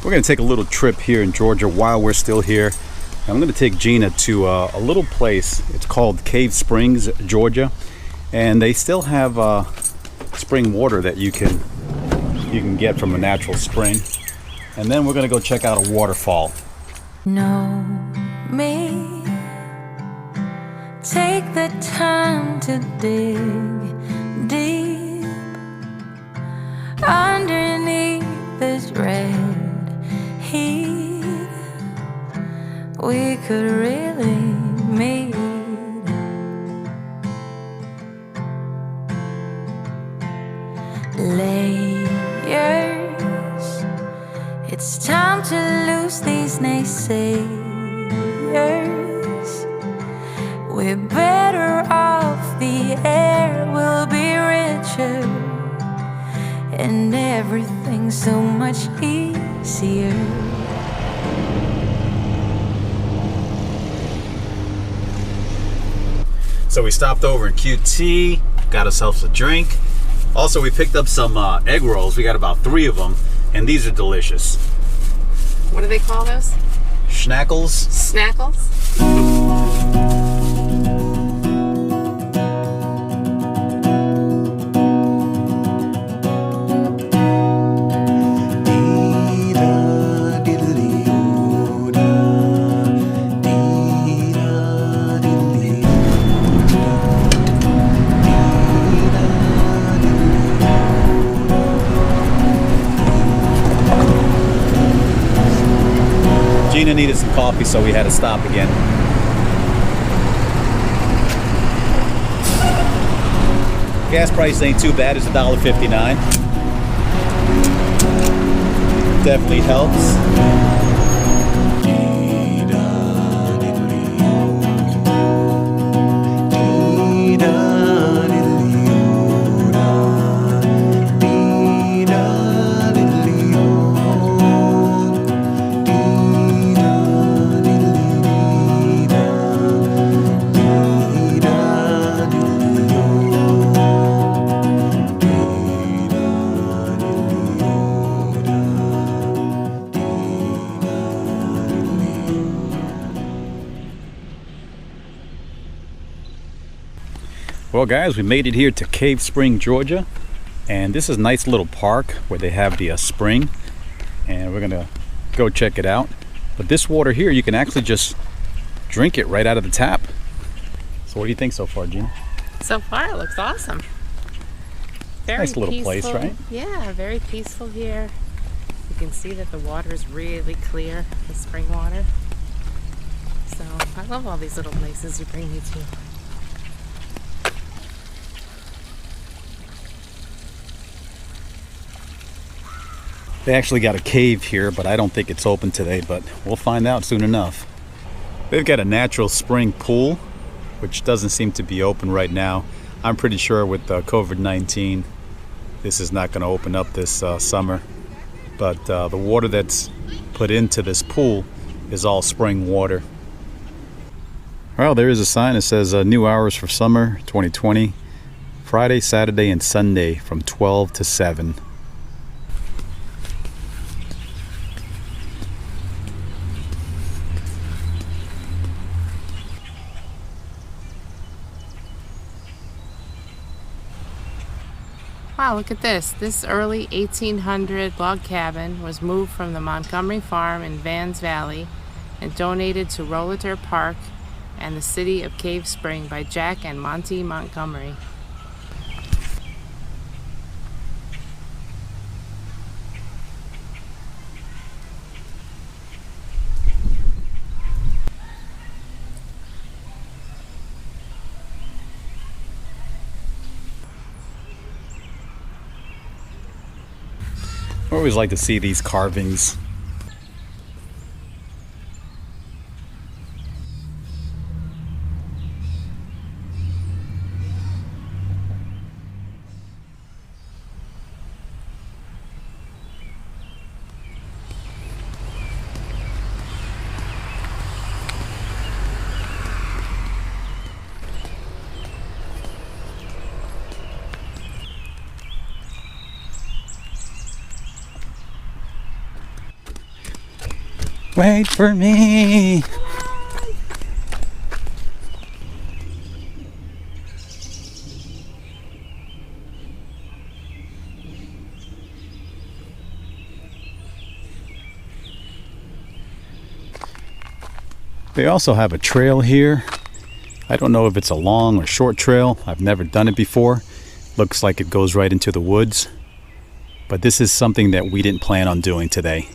We're going to take a little trip here in Georgia while we're still here. I'm going to take Gina to a little place. It's called Cave Springs, Georgia, and they still have spring water that you can get from a natural spring. And then we're going to go check out a waterfall. Know me, take the time to dig deep underneath this red heat. We could really meet. Layers, it's time to lose these naysayers. We're better off, the air will be richer, and everything's so much easier. So we stopped over in QT, got ourselves a drink. Also, we picked up some egg rolls. We got about 3 of them, and these are delicious. What do they call those? Schnackles. Snackles? Gina needed some coffee, so we had to stop again. Gas price ain't too bad, it's $1.59. Definitely helps. Well guys, we made it here to Cave Spring, Georgia, and this is a nice little park where they have the spring, and we're gonna go check it out. But this water here, you can actually just drink it right out of the tap. So what do you think so far, Gina? So far it looks awesome. Very nice little peaceful place, right? Yeah, very peaceful here. You can see that the water is really clear, the spring water. So I love all these little places you bring me to. They actually got a cave here, but I don't think it's open today, but we'll find out soon enough. They've got a natural spring pool, which doesn't seem to be open right now. I'm pretty sure with COVID-19, this is not going to open up this summer. But the water that's put into this pool is all spring water. Well, there is a sign that says new hours for summer 2020, Friday, Saturday, and Sunday from 12 to 7. Wow, look at this. This early 1800 log cabin was moved from the Montgomery Farm in Vans Valley and donated to Rolater Park and the city of Cave Spring by Jack and Monty Montgomery. I always like to see these carvings. Wait for me. They also have a trail here. I don't know if it's a long or short trail. I've never done it before. Looks like it goes right into the woods. But this is something that we didn't plan on doing today.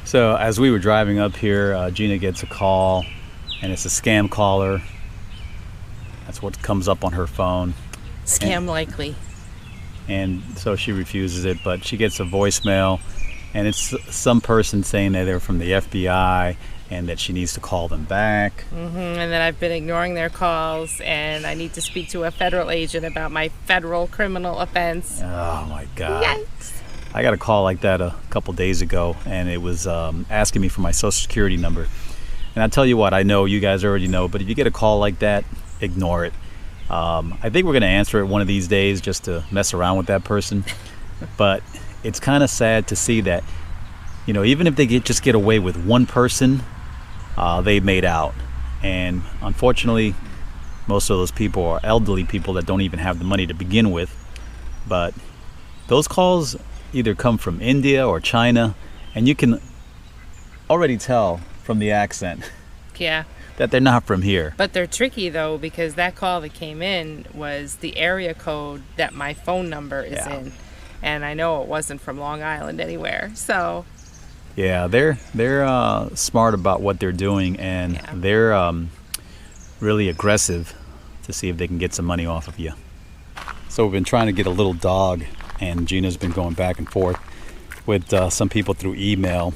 So as we were driving up here, Gina gets a call, and it's a scam caller. That's what comes up on her phone. Scam likely. And so she refuses it, but she gets a voicemail, and it's some person saying that they're from the FBI and that she needs to call them back. And that I've been ignoring their calls, and I need to speak to a federal agent about my federal criminal offense. Oh my God. Yikes. I got a call like that a couple days ago, and it was asking me for my social security number. And I'll tell you what, I know you guys already know, but if you get a call like that, ignore it. I think we're going to answer it one of these days just to mess around with that person. But it's kind of sad to see that, you know, even if they just get away with one person, they made out. And unfortunately, most of those people are elderly people that don't even have the money to begin with. But those calls either come from India or China, and you can already tell from the accent Yeah. that they're not from here. But they're tricky, though, because that call that came in was the area code that my phone number is in. And I know it wasn't from Long Island anywhere, so... Yeah, they're smart about what they're doing, and they're really aggressive to see if they can get some money off of you. So we've been trying to get a little dog, and Gina's been going back and forth with some people through email,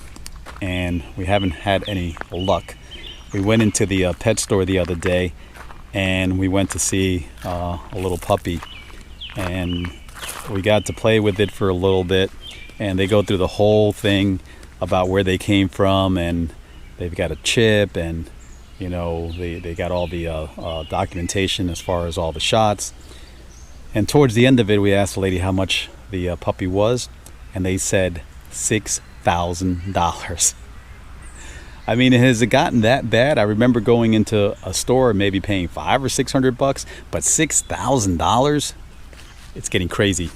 and we haven't had any luck. We went into the pet store the other day, and we went to see a little puppy, and we got to play with it for a little bit, and they go through the whole thing about where they came from, and they've got a chip, and you know they got all the documentation as far as all the shots. And towards the end of it, we asked the lady how much the puppy was, and they said $6,000. I mean, has it gotten that bad? I remember going into a store and maybe paying $500 or $600, but $6,000? It's getting crazy.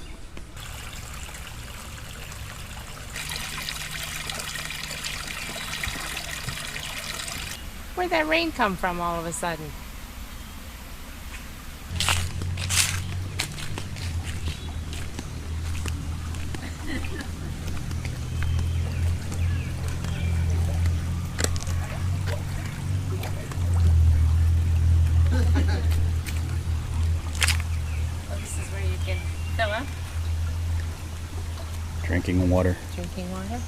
Where'd that rain come from all of a sudden? Drinking water. Drinking water?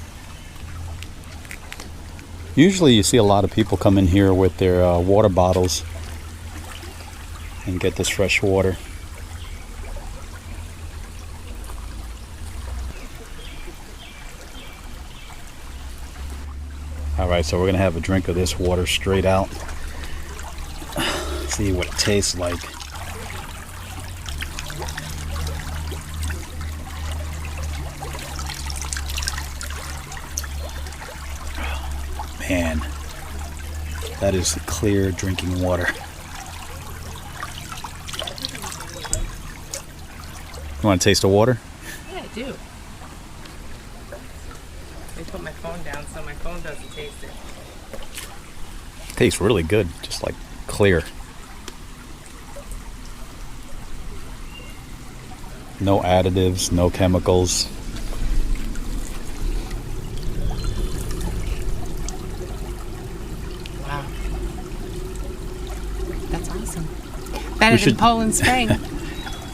Usually you see a lot of people come in here with their water bottles and get this fresh water. Alright, so we're going to have a drink of this water straight out. See what it tastes like. Man, that is clear drinking water. You want to taste the water? Yeah, I do. I put my phone down so my phone doesn't taste it. Tastes really good, just like clear. No additives, no chemicals. Wow. That's awesome. Better than Poland Spring.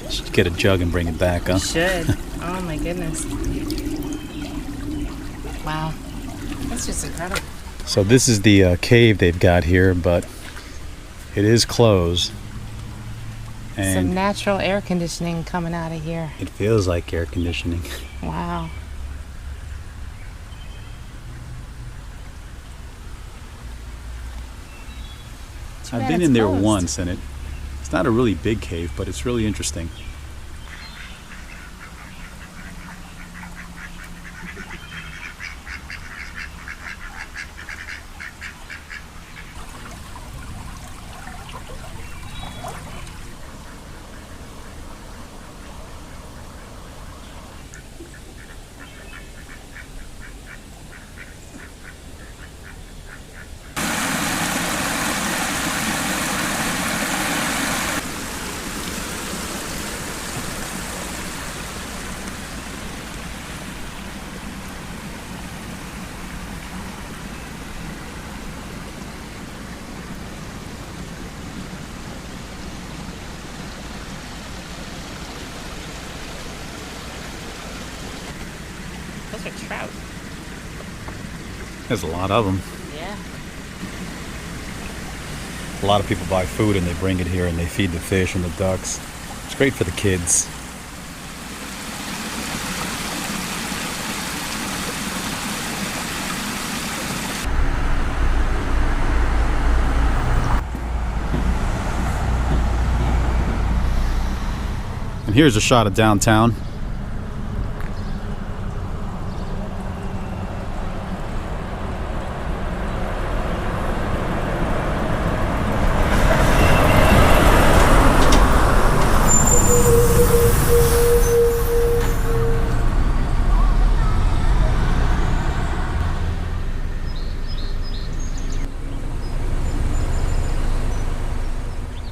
Should get a jug and bring it back, huh? Should. Oh my goodness. Wow. That's just incredible. So this is the cave they've got here, but it is closed. Some And natural air conditioning coming out of here. it feels like air conditioning. Wow. Too I've bad been it's in there closed. once, and it's not a really big cave, but it's really interesting. Those are trout. There's a lot of them. Yeah. A lot of people buy food and they bring it here and they feed the fish and the ducks. It's great for the kids. And here's a shot of downtown.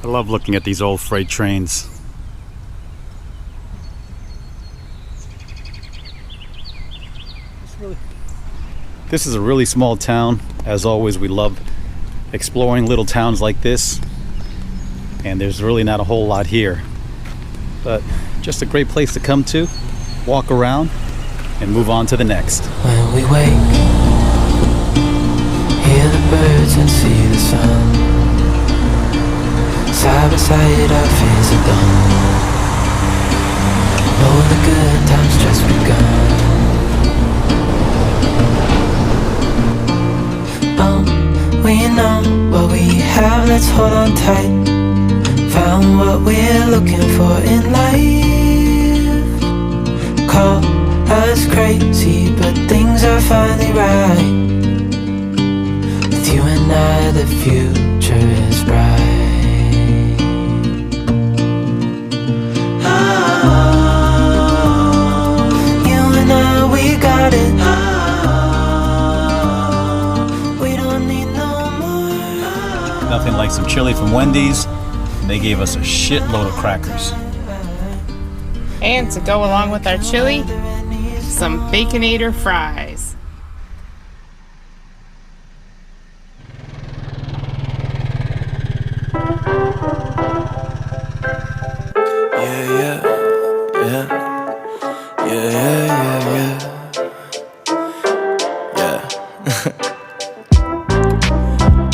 I love looking at these old freight trains. This is a really small town. As always, we love exploring little towns like this. And there's really not a whole lot here. But just a great place to come to, walk around, and move on to the next. When we wake, hear the birds and see the sun. Side by side our fears are done. Know the good times just begun. We know what we have, let's hold on tight. Found what we're looking for in life. Call us crazy, but things are finally right. With you and I, the future is bright. You and I, we got it. We don't need no more. Nothing like some chili from Wendy's. And they gave us a shitload of crackers. And to go along with our chili, some Baconator fries.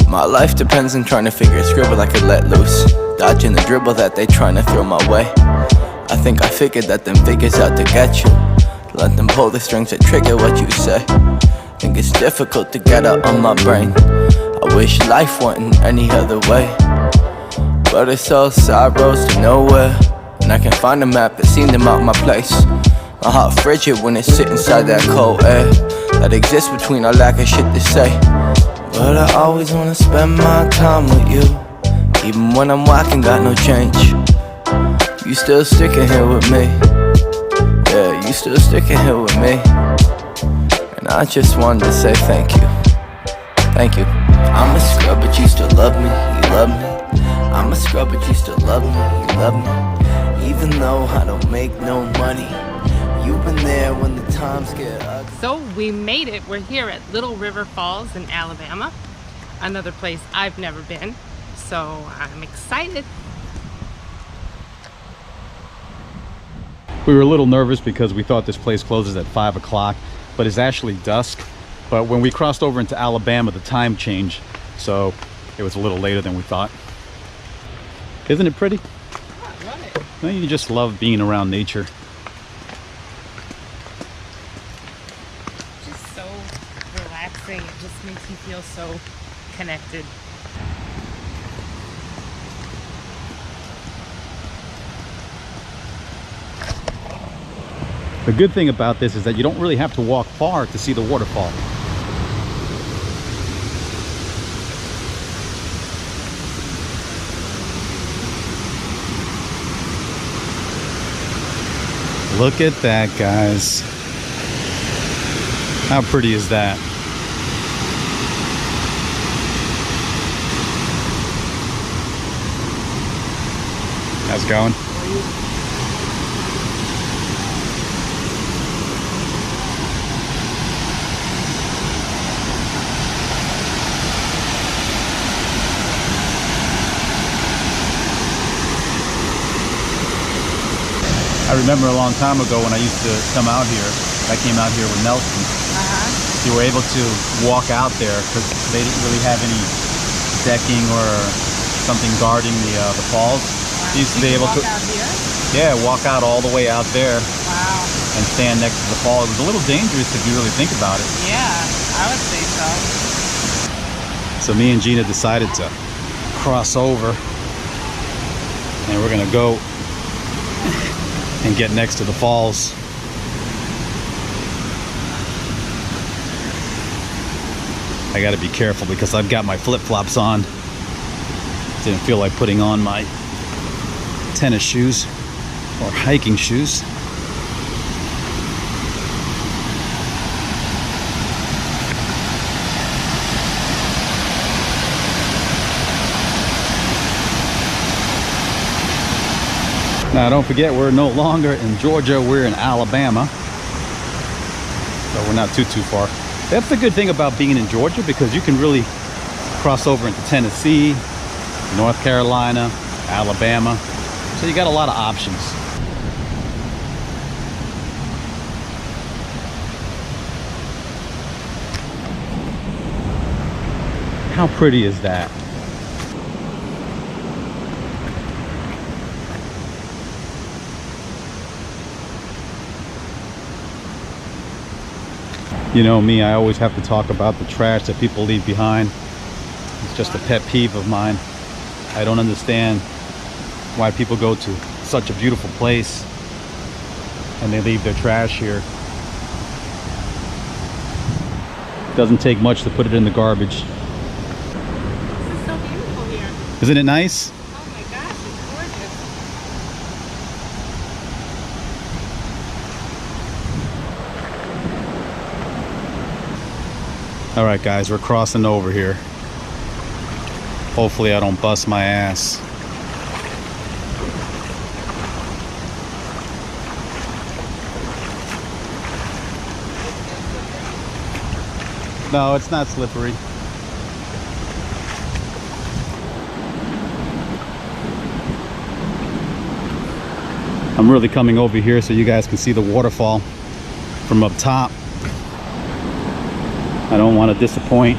My life depends on trying to figure a scribble I could let loose, dodging the dribble that they trying to throw my way. I think I figured that them figures out to get you. Let them pull the strings that trigger what you say. Think it's difficult to get out on my brain. I wish life wasn't any other way, but it's all side roads to nowhere. And I can find a map that seen them out my place. My heart frigid when it sit inside that cold air that exists between our lack of shit to say. But I always wanna spend my time with you, even when I'm whacking, got no change. You still sticking here with me. Yeah, you still sticking here with me. And I just wanted to say thank you. Thank you. I'm a scrub but you still love me, you love me. I'm a scrub but you still love me, you love me. Even though I don't make no money, you've been there when the times get ugly. So we made it. We're here at Little River Falls in Alabama. Another place I've never been. So I'm excited. We were a little nervous because we thought this place closes at 5 o'clock, but it's actually dusk. But when we crossed over into Alabama, the time changed, so it was a little later than we thought. Isn't it pretty? I Well, you just love being around nature. Just so relaxing. It just makes you feel so connected. The good thing about this is that you don't really have to walk far to see the waterfall. Look at that, guys. How pretty is that? How's it going? I remember a long time ago when I used to come out here. I came out here with Nelson. You were able to walk out there because they didn't really have any decking or something guarding the falls. You used to be able to walk out here? Yeah, walk out all the way out there. Wow. And stand next to the fall. It was a little dangerous if you really think about it. Yeah, I would say so. So me and Gina decided to cross over, and we're gonna go and get next to the falls. I gotta be careful because I've got my flip-flops on. Didn't feel like putting on my tennis shoes or hiking shoes. Now don't forget, we're no longer in Georgia, we're in Alabama. So we're not too far. That's the good thing about being in Georgia, because you can really cross over into Tennessee, North Carolina, Alabama. So you got a lot of options. How pretty is that? You know me, I always have to talk about the trash that people leave behind. It's just a pet peeve of mine. I don't understand why people go to such a beautiful place and they leave their trash here. It doesn't take much to put it in the garbage. This is so beautiful here. Isn't it nice? Oh my gosh, it's gorgeous. All right, guys, we're crossing over here. Hopefully I don't bust my ass. No, it's not slippery. I'm really coming over here so you guys can see the waterfall from up top. I don't want to disappoint.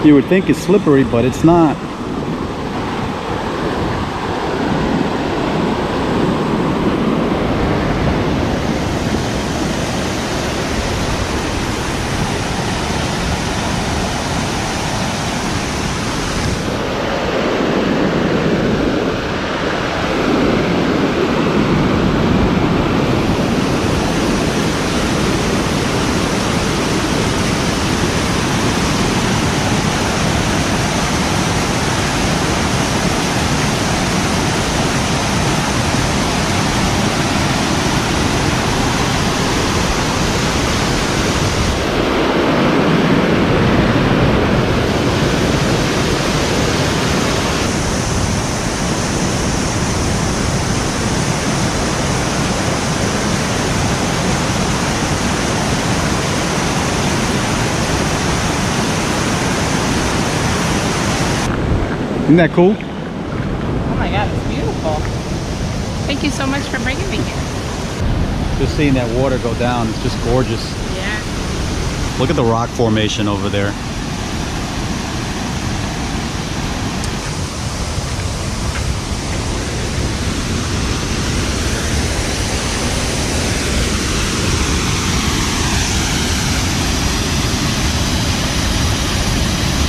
You would think it's slippery, but it's not. Isn't that cool? Oh my God, it's beautiful. Thank you so much for bringing me here. Just seeing that water go down, it's just gorgeous. Yeah. Look at the rock formation over there.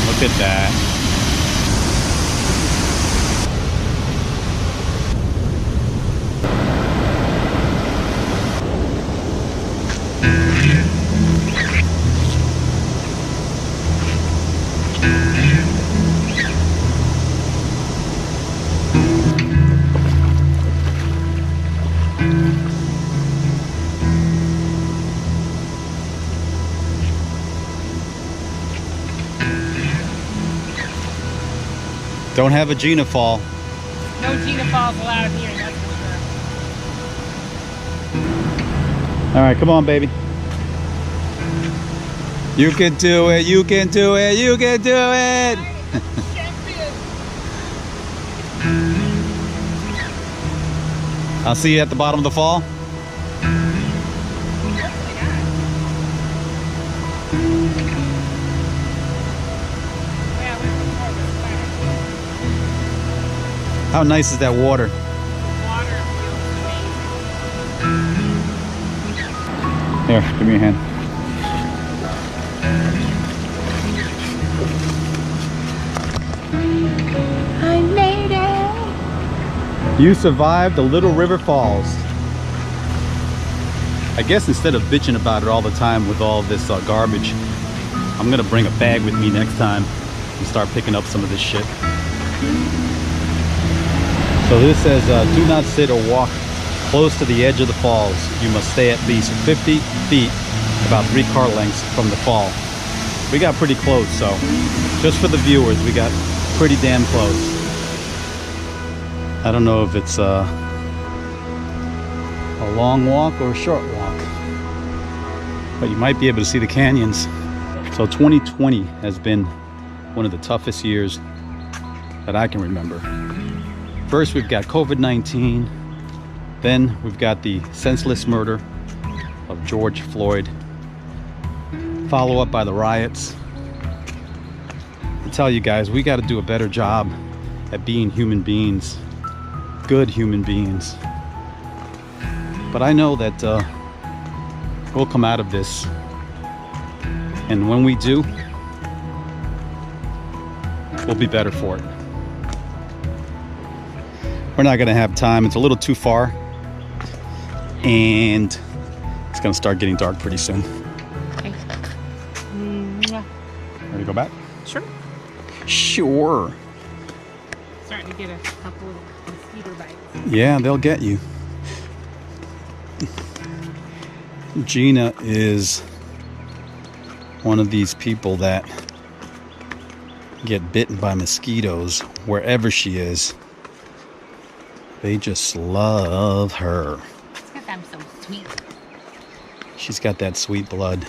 Look at that. Don't have a Gina fall. No Gina falls allowed here, that's for sure. All right, come on, baby. You can do it, you can do it, you can do it. I'll see you at the bottom of the fall. How nice is that water? The water feels amazing. Here, give me your hand. I made it! You survived the Little River Falls. I guess instead of bitching about it all the time with all this garbage, I'm gonna bring a bag with me next time and start picking up some of this shit. So this says, do not sit or walk close to the edge of the falls. You must stay at least 50 feet, about 3 car lengths from the fall. We got pretty close, so just for the viewers, we got pretty damn close. I don't know if it's a long walk or a short walk, but you might be able to see the canyons. So 2020 has been one of the toughest years that I can remember. First, we've got COVID-19. Then we've got the senseless murder of George Floyd. Follow up by the riots. I tell you guys, we got to do a better job at being human beings, good human beings. But I know that we'll come out of this. And when we do, we'll be better for it. We're not gonna have time. It's a little too far, and it's gonna start getting dark pretty soon. Okay. Ready to go back? Sure. Sure. Starting to get a couple of mosquito bites. Yeah, they'll get you. Gina is one of these people that get bitten by mosquitoes wherever she is. They just love her. It's because I'm so sweet. She's got that sweet blood.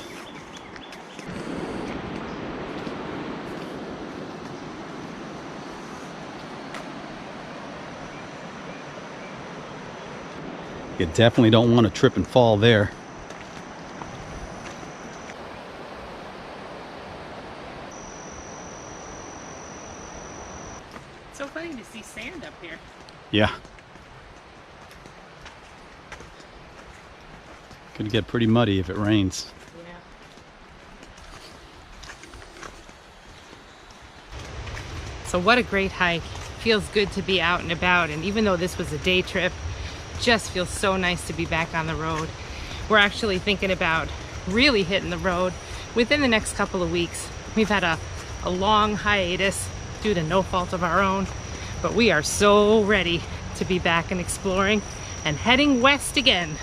You definitely don't want to trip and fall there. It's so funny to see sand up here. Yeah. Could get pretty muddy if it rains. Yeah. So what a great hike. Feels good to be out and about, and even though this was a day trip, just feels so nice to be back on the road. We're actually thinking about really hitting the road within the next couple of weeks. We've had a long hiatus due to no fault of our own, but we are so ready to be back and exploring and heading west again.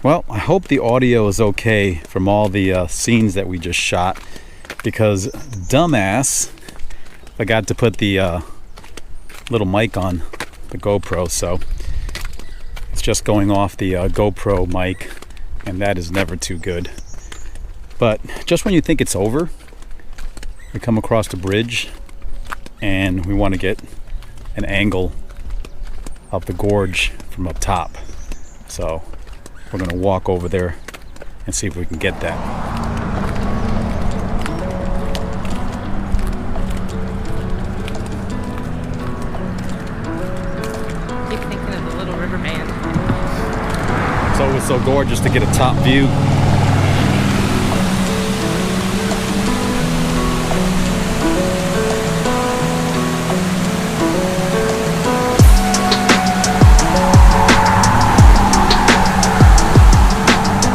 Well, I hope the audio is okay from all the scenes that we just shot, because dumbass forgot to put the little mic on the GoPro, so it's just going off the GoPro mic, and that is never too good. But just when you think it's over, we come across the bridge and we want to get an angle of the gorge from up top. So we're going to walk over there and see if we can get that. Keep thinking of the little river band. It's always so gorgeous to get a top view.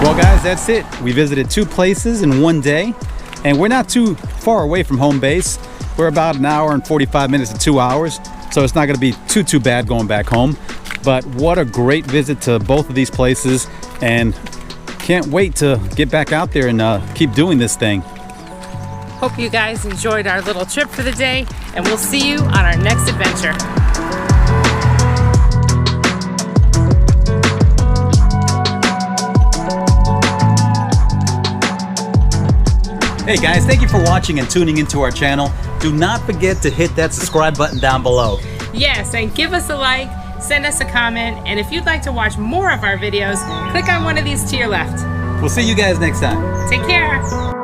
Well guys, that's it. We visited 2 places in 1 day, and we're not too far away from home base. We're about an hour and 45 minutes to 2 hours, so it's not gonna be too bad going back home. But what a great visit to both of these places, and can't wait to get back out there and keep doing this thing. Hope you guys enjoyed our little trip for the day, and we'll see you on our next adventure. Hey guys, thank you for watching and tuning into our channel. Do not forget to hit that subscribe button down below. Yes, and give us a like, send us a comment, and if you'd like to watch more of our videos, click on one of these to your left. We'll see you guys next time. Take care.